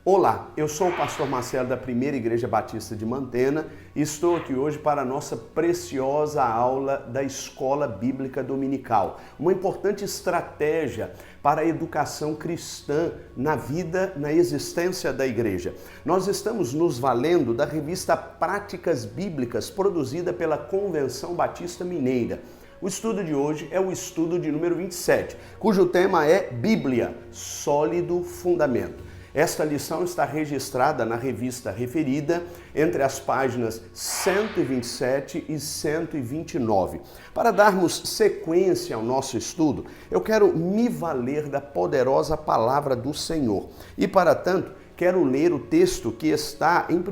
Olá, eu sou o pastor Marcelo da Primeira Igreja Batista de Mantena e estou aqui hoje para a nossa preciosa aula da Escola Bíblica Dominical. Uma importante estratégia para a educação cristã na vida, na existência da igreja. Nós estamos nos valendo da revista Práticas Bíblicas, produzida pela Convenção Batista Mineira. O estudo de hoje é o estudo de número 27, cujo tema é Bíblia, sólido fundamento. Esta lição está registrada na revista referida entre as páginas 127 e 129. Para darmos sequência ao nosso estudo, eu quero me valer da poderosa palavra do Senhor. E para tanto, quero ler o texto que está em 1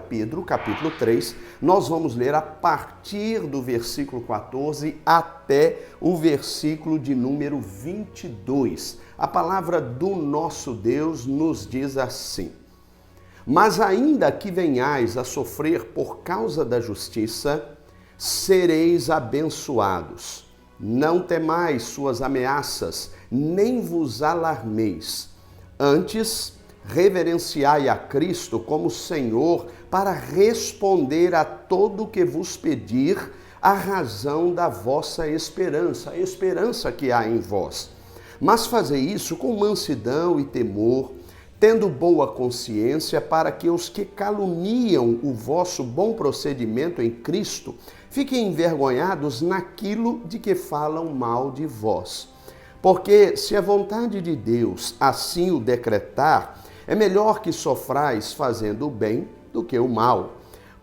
Pedro, capítulo 3. Nós vamos ler a partir do versículo 14 até o versículo de número 22. A palavra do nosso Deus nos diz assim: Mas ainda que venhais a sofrer por causa da justiça, sereis abençoados. Não temais suas ameaças, nem vos alarmeis. Antes, reverenciai a Cristo como Senhor para responder a todo o que vos pedir a razão da vossa esperança, a esperança que há em vós. Mas fazei isso com mansidão e temor, tendo boa consciência, para que os que caluniam o vosso bom procedimento em Cristo fiquem envergonhados naquilo de que falam mal de vós. Porque se a vontade de Deus assim o decretar, é melhor que sofrais fazendo o bem do que o mal.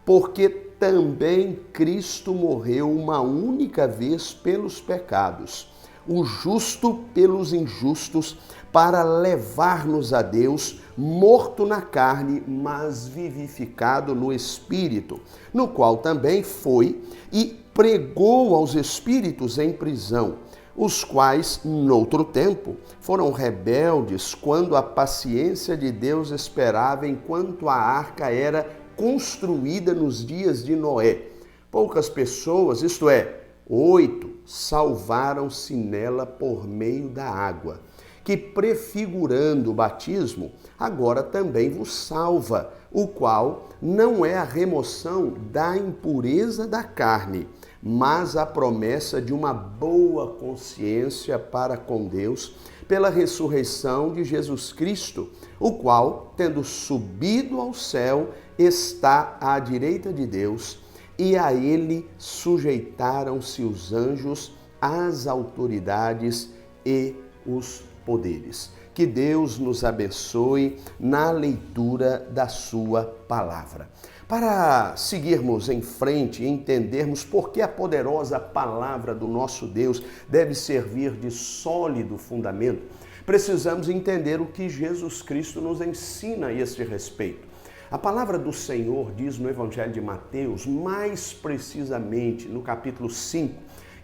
Porque também Cristo morreu uma única vez pelos pecados, o justo pelos injustos, para levar-nos a Deus, morto na carne, mas vivificado no Espírito, no qual também foi e pregou aos espíritos em prisão, os quais, noutro tempo, foram rebeldes quando a paciência de Deus esperava enquanto a arca era construída nos dias de Noé. Poucas pessoas, isto é, 8, salvaram-se nela por meio da água, que prefigurando o batismo, agora também vos salva, o qual não é a remoção da impureza da carne, mas a promessa de uma boa consciência para com Deus, pela ressurreição de Jesus Cristo, o qual, tendo subido ao céu, está à direita de Deus, e a ele sujeitaram-se os anjos, as autoridades e os poderes. Que Deus nos abençoe na leitura da sua palavra. Para seguirmos em frente e entendermos por que a poderosa palavra do nosso Deus deve servir de sólido fundamento, precisamos entender o que Jesus Cristo nos ensina a este respeito. A palavra do Senhor diz no Evangelho de Mateus, mais precisamente no capítulo 5,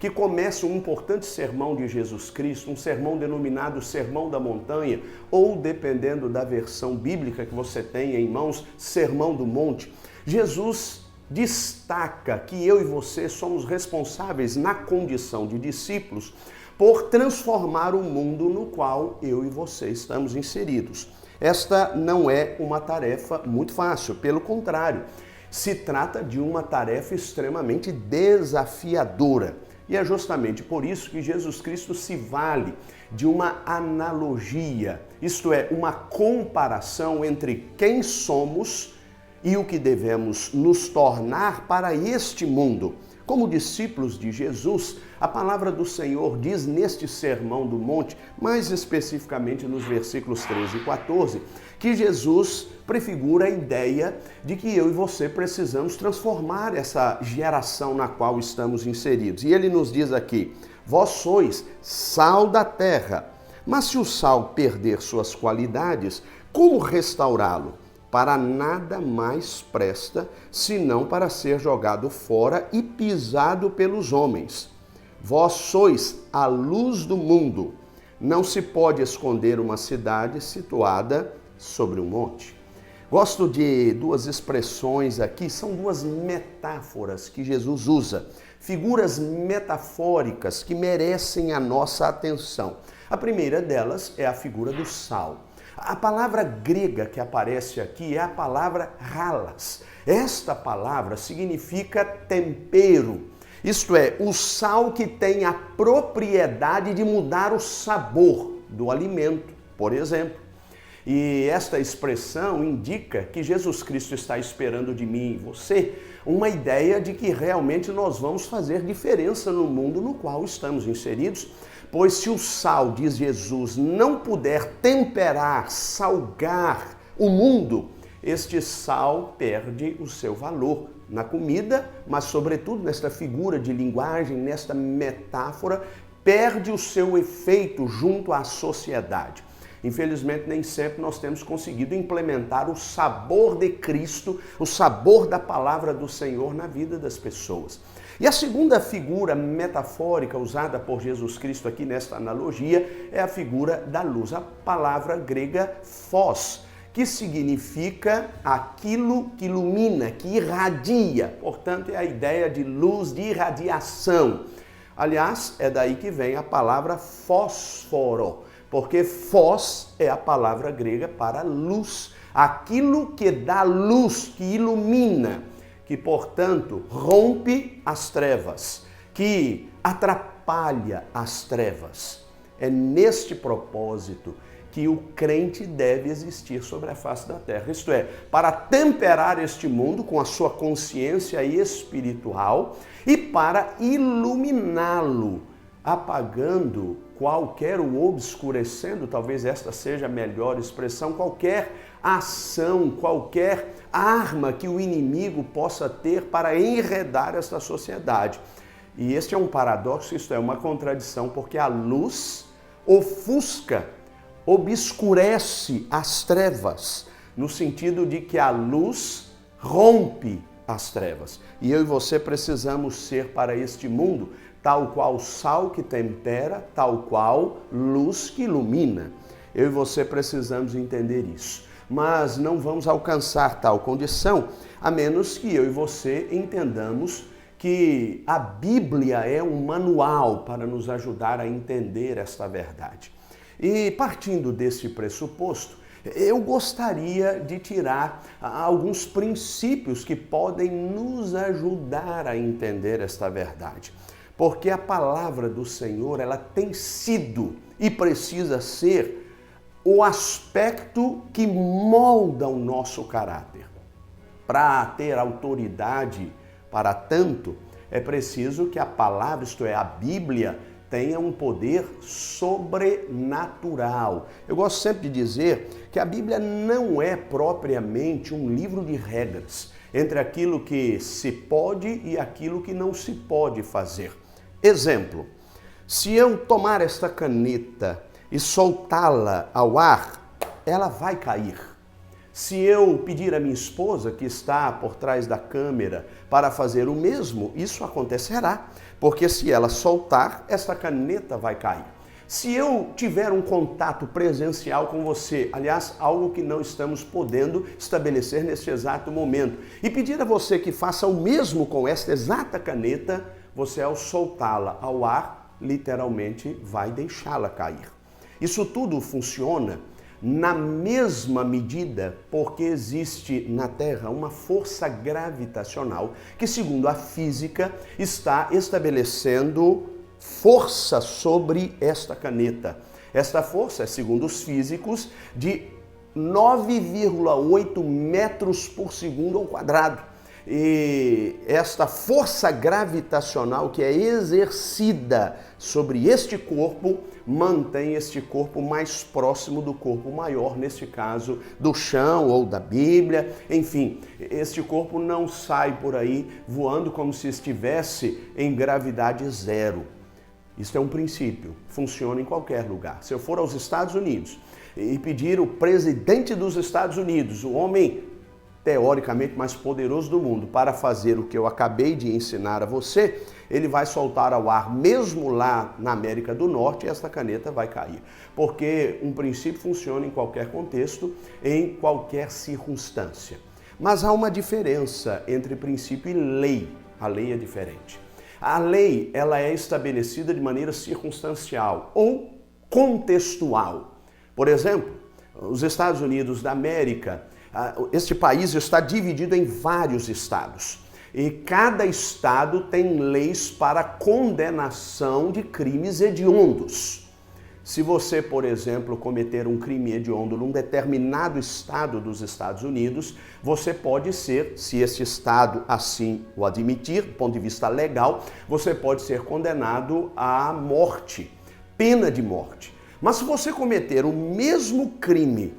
que começa um importante sermão de Jesus Cristo, um sermão denominado Sermão da Montanha, ou, dependendo da versão bíblica que você tenha em mãos, Sermão do Monte. Jesus destaca que eu e você somos responsáveis, na condição de discípulos, por transformar o mundo no qual eu e você estamos inseridos. Esta não é uma tarefa muito fácil, pelo contrário, se trata de uma tarefa extremamente desafiadora. E é justamente por isso que Jesus Cristo se vale de uma analogia, isto é, uma comparação entre quem somos e o que devemos nos tornar para este mundo. Como discípulos de Jesus, a palavra do Senhor diz neste Sermão do Monte, mais especificamente nos versículos 13 e 14, que Jesus prefigura a ideia de que eu e você precisamos transformar essa geração na qual estamos inseridos. E ele nos diz aqui: vós sois sal da terra, mas se o sal perder suas qualidades, como restaurá-lo? Para nada mais presta, senão para ser jogado fora e pisado pelos homens. Vós sois a luz do mundo. Não se pode esconder uma cidade situada sobre um monte. Gosto de duas expressões aqui, são duas metáforas que Jesus usa, figuras metafóricas que merecem a nossa atenção. A primeira delas é a figura do sal. A palavra grega que aparece aqui é a palavra halas. Esta palavra significa tempero, isto é, o sal que tem a propriedade de mudar o sabor do alimento, por exemplo. E esta expressão indica que Jesus Cristo está esperando de mim e você uma ideia de que realmente nós vamos fazer diferença no mundo no qual estamos inseridos, pois se o sal, diz Jesus, não puder temperar, salgar o mundo, este sal perde o seu valor na comida, mas sobretudo nesta figura de linguagem, nesta metáfora, perde o seu efeito junto à sociedade. Infelizmente, nem sempre nós temos conseguido implementar o sabor de Cristo, o sabor da palavra do Senhor na vida das pessoas. E a segunda figura metafórica usada por Jesus Cristo aqui nesta analogia é a figura da luz, a palavra grega phos, que significa aquilo que ilumina, que irradia. Portanto, é a ideia de luz, de irradiação. Aliás, é daí que vem a palavra fósforo, porque phos é a palavra grega para luz, aquilo que dá luz, que ilumina, que, portanto, rompe as trevas, que atrapalha as trevas. É neste propósito que o crente deve existir sobre a face da terra, isto é, para temperar este mundo com a sua consciência espiritual e para iluminá-lo, apagando qualquer ou obscurecendo, talvez esta seja a melhor expressão, qualquer ação, qualquer arma que o inimigo possa ter para enredar esta sociedade. E este é um paradoxo, isto é, uma contradição, porque a luz ofusca, obscurece as trevas, no sentido de que a luz rompe as trevas. E eu e você precisamos ser para este mundo tal qual sal que tempera, tal qual luz que ilumina. Eu e você precisamos entender isso. Mas não vamos alcançar tal condição, a menos que eu e você entendamos que a Bíblia é um manual para nos ajudar a entender esta verdade. E partindo desse pressuposto, eu gostaria de tirar alguns princípios que podem nos ajudar a entender esta verdade. Porque a palavra do Senhor, ela tem sido e precisa ser o aspecto que molda o nosso caráter. Para ter autoridade para tanto, é preciso que a palavra, isto é, a Bíblia, tenha um poder sobrenatural. Eu gosto sempre de dizer que a Bíblia não é propriamente um livro de regras entre aquilo que se pode e aquilo que não se pode fazer. Exemplo, se eu tomar esta caneta e soltá-la ao ar, ela vai cair. Se eu pedir à minha esposa, que está por trás da câmera, para fazer o mesmo, isso acontecerá, porque se ela soltar, esta caneta vai cair. Se eu tiver um contato presencial com você, aliás, algo que não estamos podendo estabelecer neste exato momento, e pedir a você que faça o mesmo com esta exata caneta, você, ao soltá-la ao ar, literalmente vai deixá-la cair. Isso tudo funciona na mesma medida porque existe na Terra uma força gravitacional que, segundo a física, está estabelecendo força sobre esta caneta. Esta força, segundo os físicos, de 9,8 metros por segundo ao quadrado. E esta força gravitacional que é exercida sobre este corpo mantém este corpo mais próximo do corpo maior, neste caso do chão ou da Bíblia. Enfim, este corpo não sai por aí voando como se estivesse em gravidade zero. Isso é um princípio, funciona em qualquer lugar. Se eu for aos Estados Unidos e pedir o presidente dos Estados Unidos, o homem teoricamente mais poderoso do mundo, para fazer o que eu acabei de ensinar a você, ele vai soltar ao ar, mesmo lá na América do Norte, e esta caneta vai cair. Porque um princípio funciona em qualquer contexto, em qualquer circunstância. Mas há uma diferença entre princípio e lei. A lei é diferente. A lei, ela é estabelecida de maneira circunstancial ou contextual. Por exemplo, Os Estados Unidos da América, este país está dividido em vários estados. E cada estado tem leis para condenação de crimes hediondos. Se você, por exemplo, cometer um crime hediondo num determinado estado dos Estados Unidos, você pode ser, se este estado assim o admitir, do ponto de vista legal, você pode ser condenado à morte, pena de morte. Mas se você cometer o mesmo crime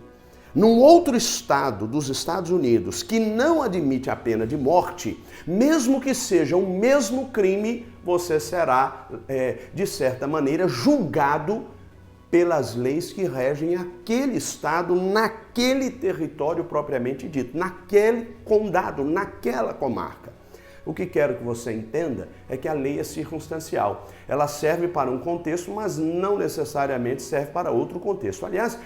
num outro estado dos Estados Unidos que não admite a pena de morte, mesmo que seja o mesmo crime, você será, de certa maneira, julgado pelas leis que regem aquele estado, naquele território propriamente dito, naquele condado, naquela comarca. O que quero que você entenda é que a lei é circunstancial. Ela serve para um contexto, mas não necessariamente serve para outro contexto. Aliás,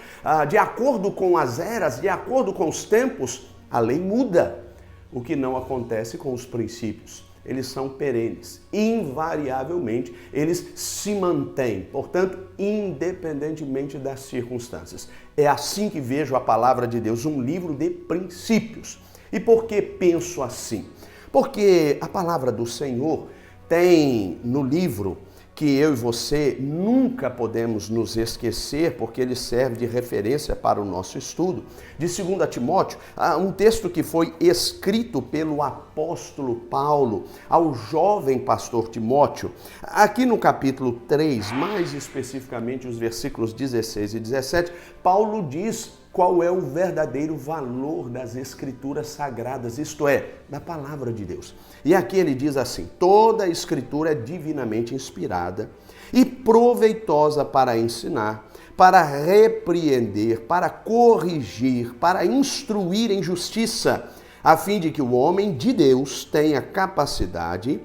de acordo com as eras, de acordo com os tempos, a lei muda. O que não acontece com os princípios. Eles são perenes. Invariavelmente, eles se mantêm. Portanto, independentemente das circunstâncias. É assim que vejo a palavra de Deus, um livro de princípios. E por que penso assim? Porque a palavra do Senhor tem no livro que eu e você nunca podemos nos esquecer, porque ele serve de referência para o nosso estudo, de 2 Timóteo, um texto que foi escrito pelo apóstolo Paulo ao jovem pastor Timóteo. Aqui no capítulo 3, mais especificamente os versículos 16 e 17, Paulo diz qual é o verdadeiro valor das Escrituras Sagradas, isto é, da Palavra de Deus. E aqui ele diz assim: toda a Escritura é divinamente inspirada e proveitosa para ensinar, para repreender, para corrigir, para instruir em justiça, a fim de que o homem de Deus tenha capacidade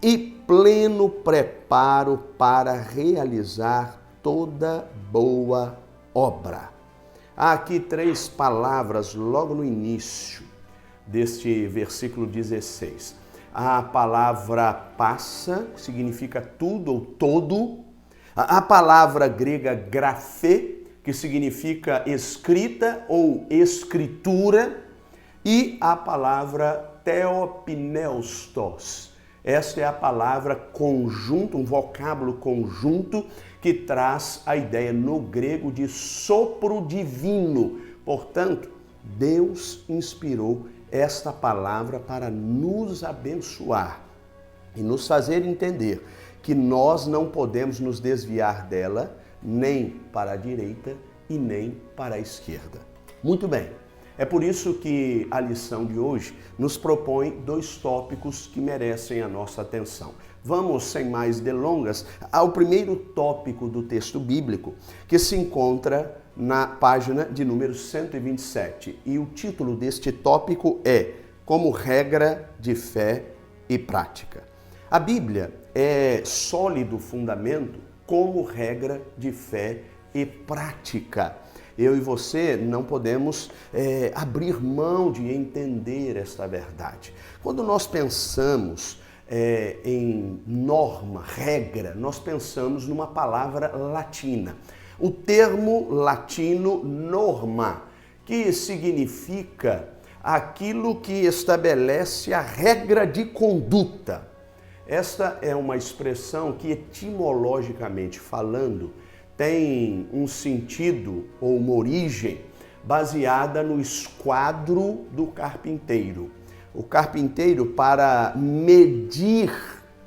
e pleno preparo para realizar toda boa obra. Há aqui 3 palavras logo no início deste versículo 16. A palavra passa, que significa tudo ou todo. A palavra grega grafê, que significa escrita ou escritura. E a palavra theopneustos. Esta é a palavra conjunto, um vocábulo conjunto que traz a ideia no grego de sopro divino. Portanto, Deus inspirou esta palavra para nos abençoar e nos fazer entender que nós não podemos nos desviar dela nem para a direita e nem para a esquerda. Muito bem. É por isso que a lição de hoje nos propõe 2 tópicos que merecem a nossa atenção. Vamos, sem mais delongas, ao primeiro tópico do texto bíblico, que se encontra na página de número 127. E o título deste tópico é Como Regra de Fé e Prática. A Bíblia é sólido fundamento como regra de fé e prática. Eu e você não podemos abrir mão de entender esta verdade. Quando nós pensamos em norma, regra, nós pensamos numa palavra latina. O termo latino norma, que significa aquilo que estabelece a regra de conduta. Esta é uma expressão que, etimologicamente falando, tem um sentido ou uma origem baseada no esquadro do carpinteiro. O carpinteiro, para medir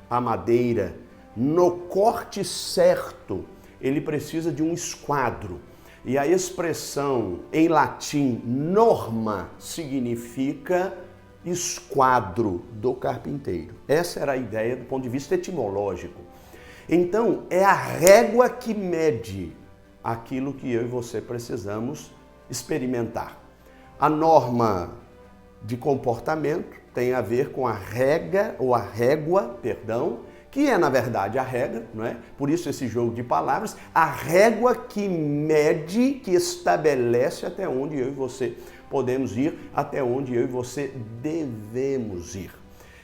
a madeira no corte certo, ele precisa de um esquadro. E a expressão em latim norma significa esquadro do carpinteiro. Essa era a ideia do ponto de vista etimológico. Então, é a régua que mede aquilo que eu e você precisamos experimentar. A norma de comportamento tem a ver com a régua, que é, na verdade, a regra, não é? Por isso esse jogo de palavras, a régua que mede, que estabelece até onde eu e você podemos ir, até onde eu e você devemos ir.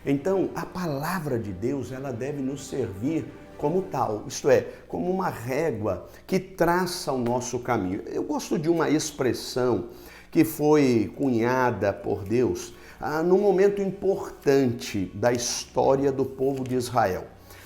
Então, a palavra de Deus, ela deve nos servir como tal, isto é, como uma régua que traça o nosso caminho. Eu gosto de uma expressão que foi cunhada por Deus num momento importante da história do povo de Israel.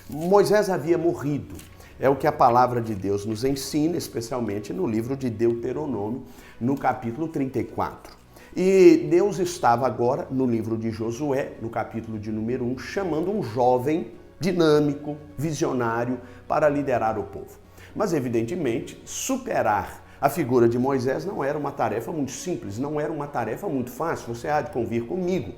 Moisés havia morrido. É o que a palavra de Deus nos ensina, especialmente no livro de Deuteronômio, no capítulo 34. E Deus estava agora, no livro de Josué, no capítulo de número 1, chamando um jovem dinâmico, visionário, para liderar o povo. Mas, evidentemente, superar a figura de Moisés não era uma tarefa muito simples, não era uma tarefa muito fácil, você há de convir comigo.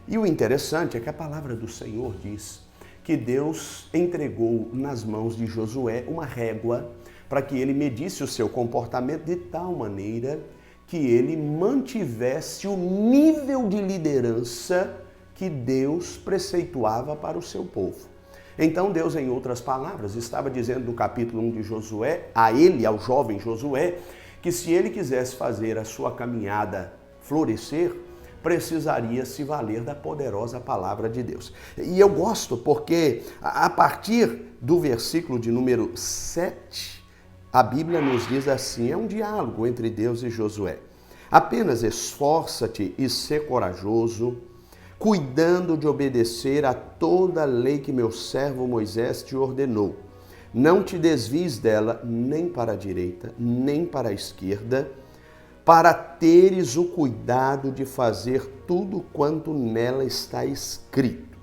E o interessante é que a palavra do Senhor diz que Deus entregou nas mãos de Josué uma régua para que ele medisse o seu comportamento de tal maneira que ele mantivesse o nível de liderança que Deus preceituava para o seu povo. Então Deus, em outras palavras, estava dizendo no capítulo 1 de Josué, a ele, ao jovem Josué, que se ele quisesse fazer a sua caminhada florescer, precisaria se valer da poderosa palavra de Deus. E eu gosto porque a partir do versículo de número 7, a Bíblia nos diz assim, é um diálogo entre Deus e Josué. Apenas esforça-te e sê corajoso, cuidando de obedecer a toda a lei que meu servo Moisés te ordenou. Não te desvies dela nem para a direita, nem para a esquerda, para teres o cuidado de fazer tudo quanto nela está escrito.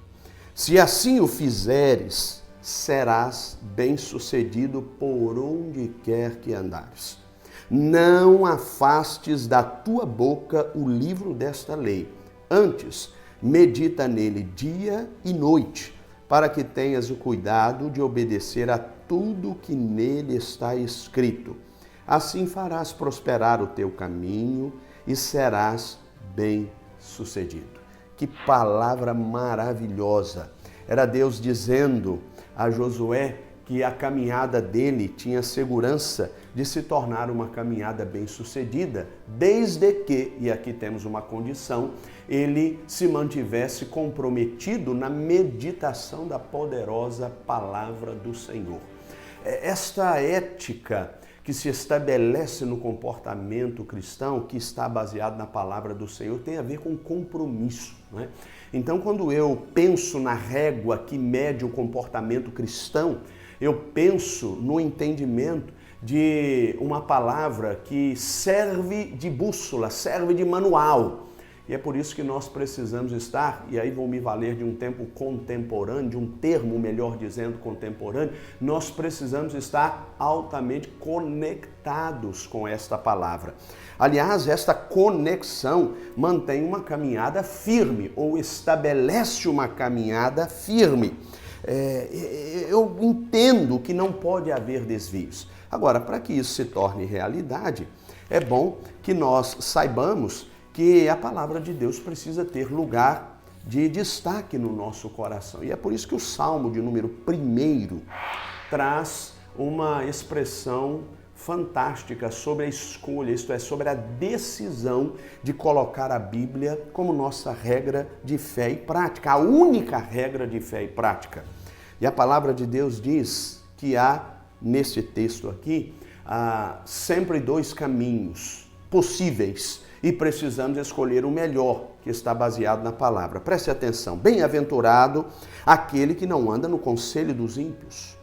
Se assim o fizeres, serás bem-sucedido por onde quer que andares. Não afastes da tua boca o livro desta lei. Antes, medita nele dia e noite, para que tenhas o cuidado de obedecer a tudo que nele está escrito. Assim farás prosperar o teu caminho e serás bem-sucedido. Que palavra maravilhosa! Era Deus dizendo a Josué que a caminhada dele tinha segurança de se tornar uma caminhada bem-sucedida, desde que, e aqui temos uma condição, ele se mantivesse comprometido na meditação da poderosa palavra do Senhor. Esta ética que se estabelece no comportamento cristão, que está baseado na palavra do Senhor, tem a ver com compromisso, né? Então, quando eu penso na régua que mede o comportamento cristão, eu penso no entendimento de uma palavra que serve de bússola, serve de manual. E é por isso que nós precisamos estar, e aí vou me valer de um tempo contemporâneo, de um termo, melhor dizendo, contemporâneo, nós precisamos estar altamente conectados com esta palavra. Aliás, esta conexão mantém uma caminhada firme, ou estabelece uma caminhada firme. Eu entendo que não pode haver desvios. Agora, para que isso se torne realidade, é bom que nós saibamos que a palavra de Deus precisa ter lugar de destaque no nosso coração. E é por isso que o Salmo de número 1 traz uma expressão fantástica sobre a escolha, isto é, sobre a decisão de colocar a Bíblia como nossa regra de fé e prática, a única regra de fé e prática. E a palavra de Deus diz que há, nesse texto aqui, sempre dois caminhos possíveis e precisamos escolher o melhor, que está baseado na palavra. Preste atenção, bem-aventurado aquele que não anda no conselho dos ímpios,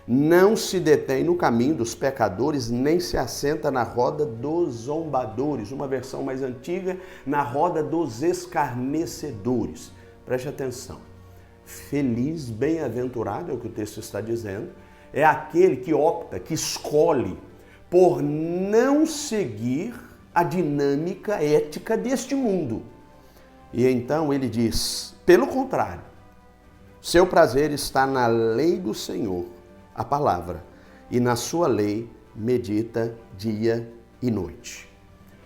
não se detém no caminho dos pecadores, nem se assenta na roda dos zombadores. Uma versão mais antiga, na roda dos escarnecedores. Preste atenção. Feliz, bem-aventurado, é o que o texto está dizendo, é aquele que opta, que escolhe por não seguir a dinâmica ética deste mundo. E então ele diz, pelo contrário, seu prazer está na lei do Senhor, a palavra, e na sua lei medita dia e noite.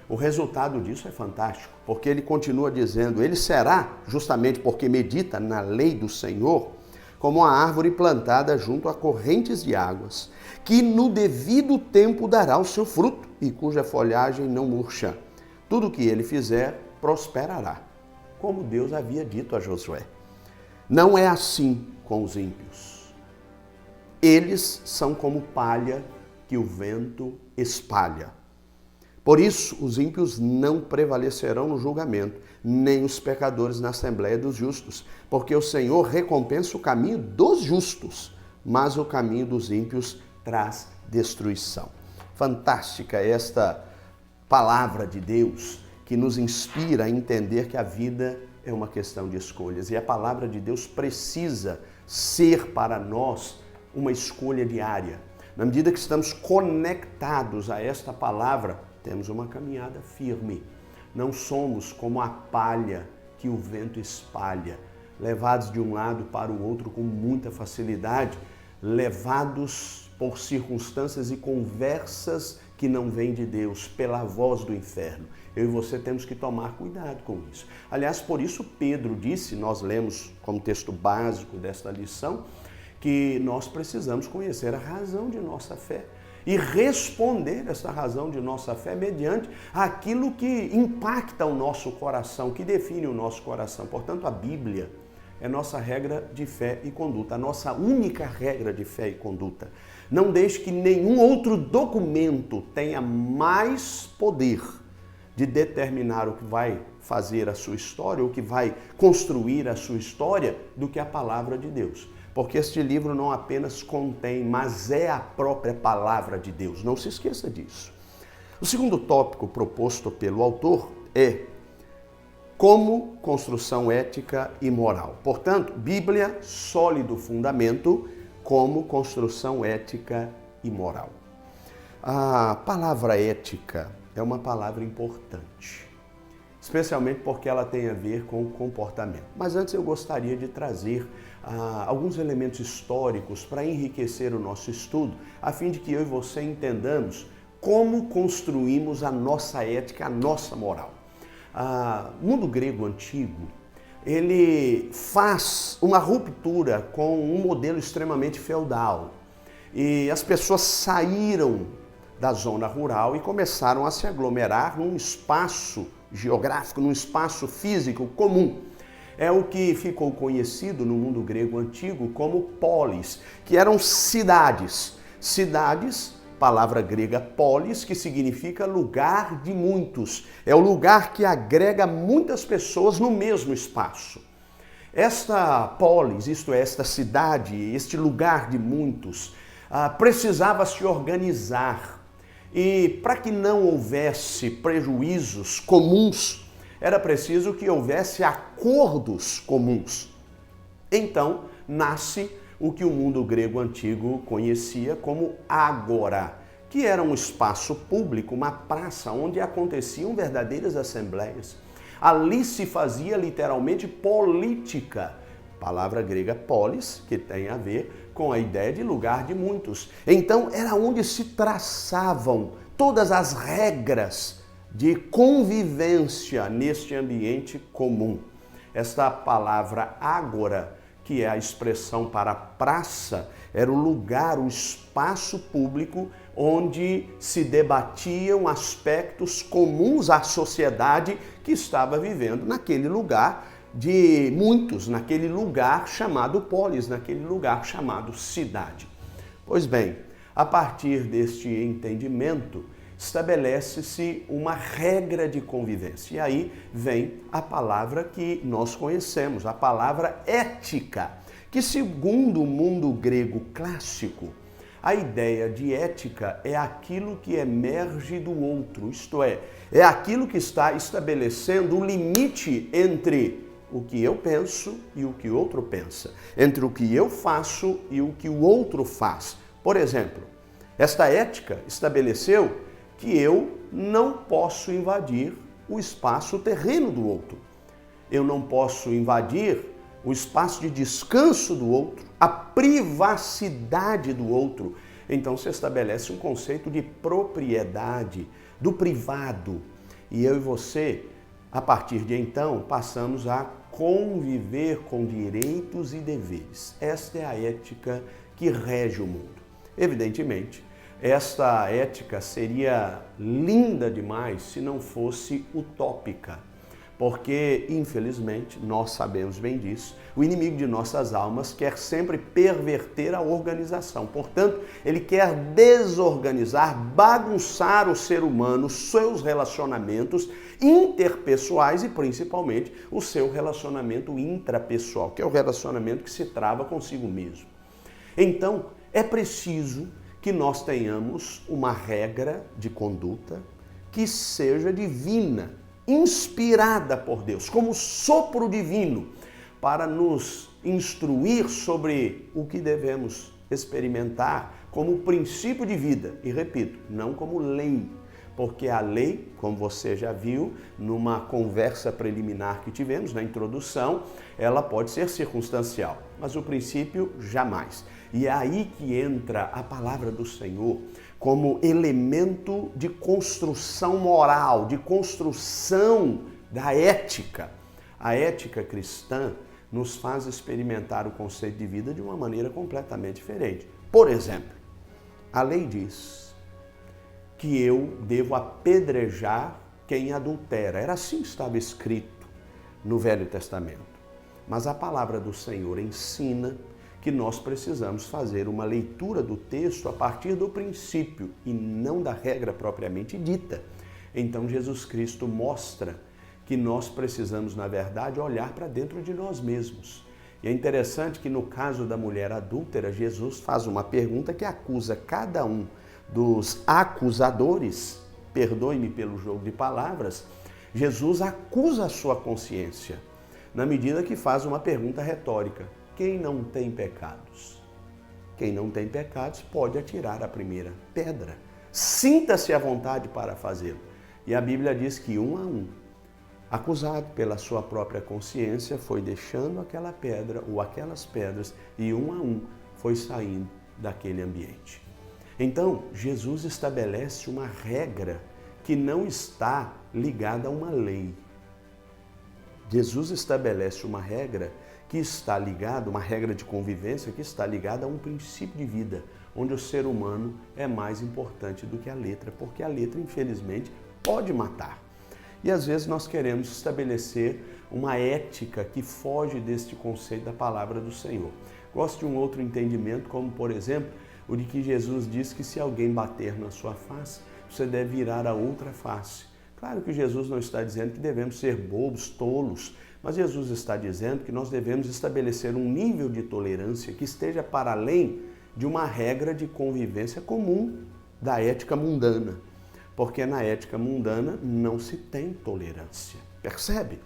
O resultado disso é fantástico, porque ele continua dizendo, ele será, justamente porque medita na lei do Senhor, como a árvore plantada junto a correntes de águas, que no devido tempo dará o seu fruto e cuja folhagem não murcha. Tudo que ele fizer prosperará, como Deus havia dito a Josué. Não é assim com os ímpios. Eles são como palha que o vento espalha. Por isso, os ímpios não prevalecerão no julgamento, nem os pecadores na assembleia dos justos, porque o Senhor recompensa o caminho dos justos, mas o caminho dos ímpios traz destruição. Fantástica esta palavra de Deus que nos inspira a entender que a vida é uma questão de escolhas e a palavra de Deus precisa ser para nós uma escolha diária. Na medida que estamos conectados a esta palavra, temos uma caminhada firme. Não somos como a palha que o vento espalha, levados de um lado para o outro com muita facilidade, levados por circunstâncias e conversas que não vêm de Deus, pela voz do inferno. Eu e você temos que tomar cuidado com isso. Aliás, por isso Pedro disse, nós lemos como texto básico desta lição, que nós precisamos conhecer a razão de nossa fé e responder essa razão de nossa fé mediante aquilo que impacta o nosso coração, que define o nosso coração. Portanto, a Bíblia é nossa regra de fé e conduta, a nossa única regra de fé e conduta. Não deixe que nenhum outro documento tenha mais poder de determinar o que vai fazer a sua história, o que vai construir a sua história, do que a palavra de Deus. Porque este livro não apenas contém, mas é a própria palavra de Deus. Não se esqueça disso. O segundo tópico proposto pelo autor é como construção ética e moral. Portanto, Bíblia, sólido fundamento, como construção ética e moral. A palavra ética é uma palavra importante, especialmente porque ela tem a ver com o comportamento. Mas antes eu gostaria de trazer alguns elementos históricos para enriquecer o nosso estudo, a fim de que eu e você entendamos como construímos a nossa ética, a nossa moral. O mundo grego antigo, ele faz uma ruptura com um modelo extremamente feudal. E as pessoas saíram da zona rural e começaram a se aglomerar num espaço geográfico, num espaço físico comum. É o que ficou conhecido no mundo grego antigo como polis, que eram cidades. Cidades, palavra grega polis, que significa lugar de muitos. É o lugar que agrega muitas pessoas no mesmo espaço. Esta polis, isto é, esta cidade, este lugar de muitos, precisava se organizar. E para que não houvesse prejuízos comuns, era preciso que houvesse acordos comuns. Então, nasce o que o mundo grego antigo conhecia como ágora, que era um espaço público, uma praça onde aconteciam verdadeiras assembleias. Ali se fazia literalmente política, palavra grega polis, que tem a ver com a ideia de lugar de muitos. Então, era onde se traçavam todas as regras de convivência neste ambiente comum. Esta palavra ágora, que é a expressão para praça, era o lugar, o espaço público onde se debatiam aspectos comuns à sociedade que estava vivendo naquele lugar de muitos, naquele lugar chamado polis, naquele lugar chamado cidade. Pois bem, a partir deste entendimento, estabelece-se uma regra de convivência. E aí vem a palavra que nós conhecemos, a palavra ética, que segundo o mundo grego clássico, a ideia de ética é aquilo que emerge do outro, isto é aquilo que está estabelecendo o limite entre o que eu penso e o que o outro pensa, entre o que eu faço e o que o outro faz. Por exemplo, esta ética estabeleceu que eu não posso invadir o espaço terreno do outro. Eu não posso invadir o espaço de descanso do outro, a privacidade do outro. Então se estabelece um conceito de propriedade, do privado. E eu e você, a partir de então, passamos a conviver com direitos e deveres. Esta é a ética que rege o mundo. Evidentemente, esta ética seria linda demais se não fosse utópica, Porque, infelizmente, nós sabemos bem disso, o inimigo de nossas almas quer sempre perverter a organização. Portanto, ele quer desorganizar, bagunçar o ser humano, seus relacionamentos interpessoais e, principalmente, o seu relacionamento intrapessoal, que é o relacionamento que se trava consigo mesmo. Então, é preciso que nós tenhamos uma regra de conduta que seja divina, inspirada por Deus, como sopro divino, para nos instruir sobre o que devemos experimentar como princípio de vida. E repito, não como lei, porque a lei, como você já viu numa conversa preliminar que tivemos na introdução, ela pode ser circunstancial, mas o princípio jamais. E é aí que entra a palavra do Senhor como elemento de construção moral, de construção da ética. A ética cristã nos faz experimentar o conceito de vida de uma maneira completamente diferente. Por exemplo, a lei diz que eu devo apedrejar quem adultera. Era assim que estava escrito no Velho Testamento. Mas a palavra do Senhor ensina que nós precisamos fazer uma leitura do texto a partir do princípio e não da regra propriamente dita. Então Jesus Cristo mostra que nós precisamos, na verdade, olhar para dentro de nós mesmos. E é interessante que no caso da mulher adúltera, Jesus faz uma pergunta que acusa cada um dos acusadores, perdoe-me pelo jogo de palavras, Jesus acusa a sua consciência, na medida que faz uma pergunta retórica. Quem não tem pecados? Quem não tem pecados pode atirar a primeira pedra. Sinta-se à vontade para fazê-lo. E a Bíblia diz que um a um, acusado pela sua própria consciência, foi deixando aquela pedra ou aquelas pedras e um a um foi saindo daquele ambiente. Então, Jesus estabelece uma regra que não está ligada a uma lei. Jesus estabelece uma regra que está ligada, uma regra de convivência que está ligada a um princípio de vida, onde o ser humano é mais importante do que a letra, porque a letra, infelizmente, pode matar. E às vezes nós queremos estabelecer uma ética que foge deste conceito da palavra do Senhor. Gosto de um outro entendimento, como por exemplo, o de que Jesus diz que se alguém bater na sua face, você deve virar a outra face. Claro que Jesus não está dizendo que devemos ser bobos, tolos, mas Jesus está dizendo que nós devemos estabelecer um nível de tolerância que esteja para além de uma regra de convivência comum da ética mundana. Porque na ética mundana não se tem tolerância, percebe?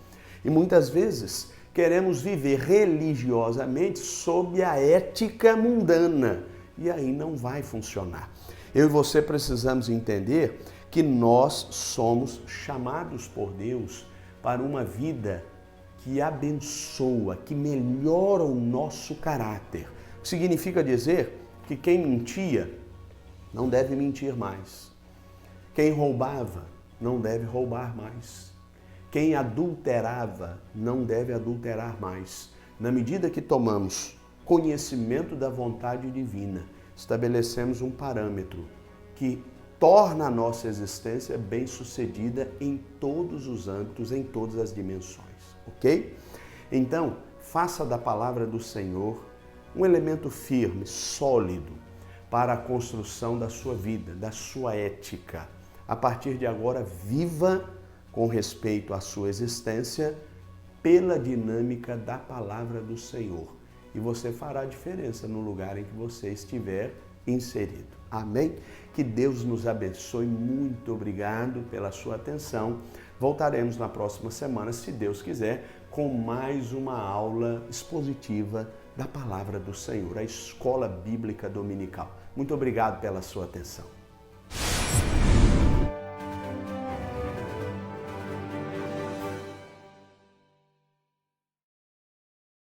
E muitas vezes queremos viver religiosamente sob a ética mundana e aí não vai funcionar. Eu e você precisamos entender que nós somos chamados por Deus para uma vida que abençoa, que melhora o nosso caráter. O que significa dizer que quem mentia não deve mentir mais. Quem roubava não deve roubar mais. Quem adulterava não deve adulterar mais. Na medida que tomamos conhecimento da vontade divina, estabelecemos um parâmetro que torna a nossa existência bem-sucedida em todos os âmbitos, em todas as dimensões, ok? Então, faça da palavra do Senhor um elemento firme, sólido, para a construção da sua vida, da sua ética. A partir de agora, viva com respeito à sua existência pela dinâmica da palavra do Senhor. E você fará diferença no lugar em que você estiver inserido. Amém? Que Deus nos abençoe. Muito obrigado pela sua atenção. Voltaremos na próxima semana, se Deus quiser, com mais uma aula expositiva da Palavra do Senhor, a Escola Bíblica Dominical. Muito obrigado pela sua atenção.